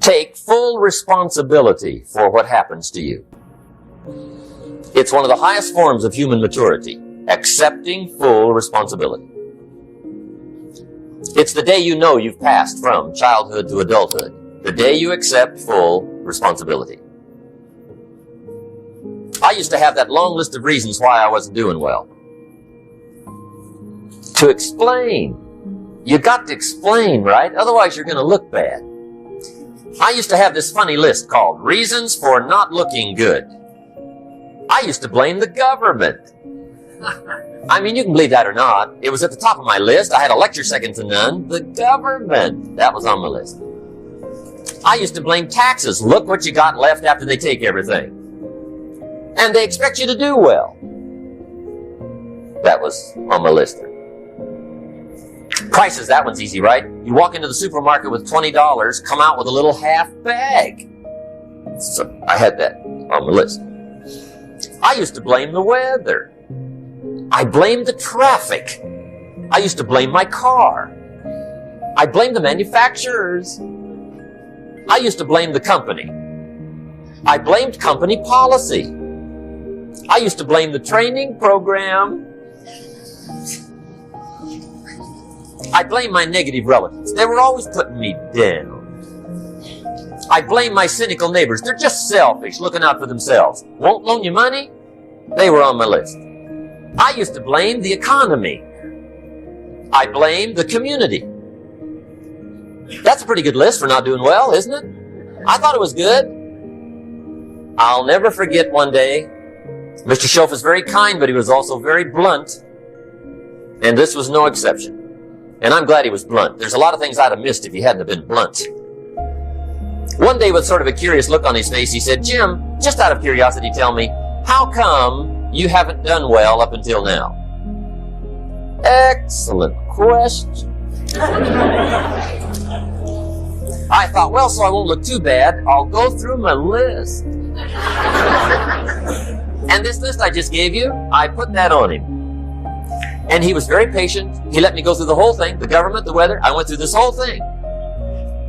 Take full responsibility for what happens to you. It's one of the highest forms of human maturity, accepting full responsibility. It's the day you know you've passed from childhood to adulthood, the day you accept full responsibility. I used to have that long list of reasons why I wasn't doing well. To explain. You got to explain, right? Otherwise you're going to look bad. I used to have this funny list called Reasons for Not Looking Good. I used to blame the government. I mean, you can believe that or not. It was at the top of my list. I had a lecture second to none. The government. That was on my list. I used to blame taxes. Look what you got left after they take everything. And they expect you to do well. That was on my list. Prices, that one's easy, right? You walk into the supermarket with $20, come out with a little half bag. So I had that on my list. I used to blame the weather. I blamed the traffic. I used to blame my car. I blamed the manufacturers. I used to blame the company. I blamed company policy. I used to blame the training program. I blame my negative relatives. They were always putting me down. I blame my cynical neighbors. They're just selfish, looking out for themselves. Won't loan you money? They were on my list. I used to blame the economy. I blamed the community. That's a pretty good list for not doing well, isn't it? I thought it was good. I'll never forget one day. Mr. Schoaf was very kind, but he was also very blunt. And this was no exception. And I'm glad he was blunt. There's a lot of things I'd have missed if he hadn't have been blunt. One day, with sort of a curious look on his face, he said, "Jim, just out of curiosity, tell me, how come you haven't done well up until now?" Excellent question. I thought, well, so I won't look too bad, I'll go through my list. And this list I just gave you, I put that on him. And he was very patient. He let me go through the whole thing, the government, the weather. I went through this whole thing.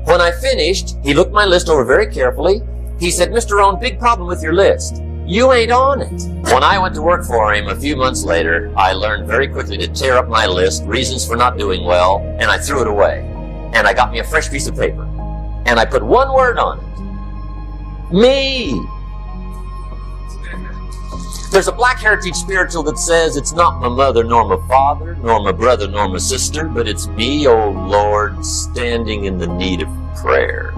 When I finished, he looked my list over very carefully. He said, "Mr. Rohn, big problem with your list. You ain't on it." When I went to work for him a few months later, I learned very quickly to tear up my list, reasons for not doing well, and I threw it away. And I got me a fresh piece of paper. And I put one word on it. Me. There's a Black Heritage spiritual that says, "It's not my mother nor my father, nor my brother nor my sister, but it's me, oh Lord, standing in the need of prayer."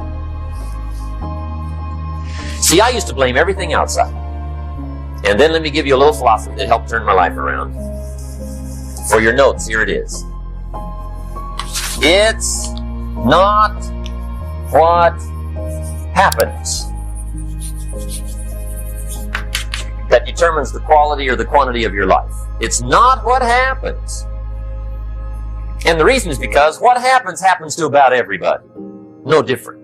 See, I used to blame everything outside. And then let me give you a little philosophy that helped turn my life around. For your notes, here it is. It's not what happens that determines the quality or the quantity of your life. It's not what happens. And the reason is because what happens to about everybody. No different.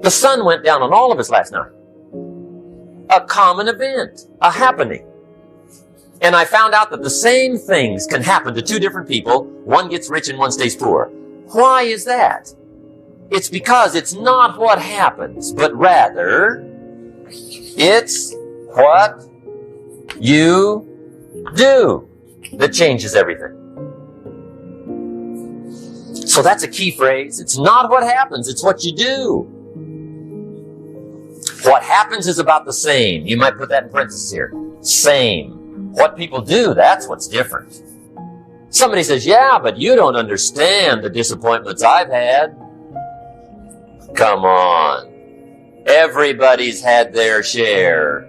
The sun went down on all of us last night. A common event, a happening. And I found out that the same things can happen to two different people. One gets rich and one stays poor. Why is that? It's because it's not what happens, but rather it's what you do that changes everything. So that's a key phrase. It's not what happens, it's what you do. What happens is about the same. You might put that in parentheses here. Same. What people do, that's what's different. Somebody says, "Yeah, but you don't understand the disappointments I've had." Come on. Everybody's had their share.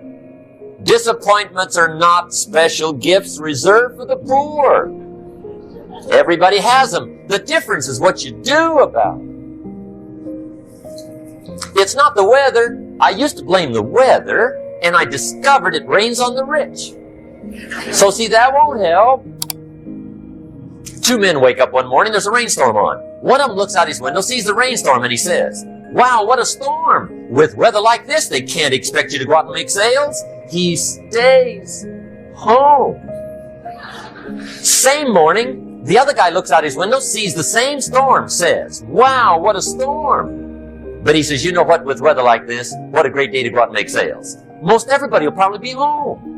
Disappointments are not special gifts reserved for the poor. Everybody has them. The difference is what you do about it. It's not the weather. I used to blame the weather, and I discovered it rains on the rich. So see, that won't help. Two men wake up one morning, there's a rainstorm on. One of them looks out his window, sees the rainstorm, and he says, "Wow, what a storm. With weather like this, they can't expect you to go out and make sales." He stays home. Same morning, the other guy looks out his window, sees the same storm, says, "Wow, what a storm." But he says, you know what, with weather like this, what a great day to go out and make sales. Most everybody will probably be home.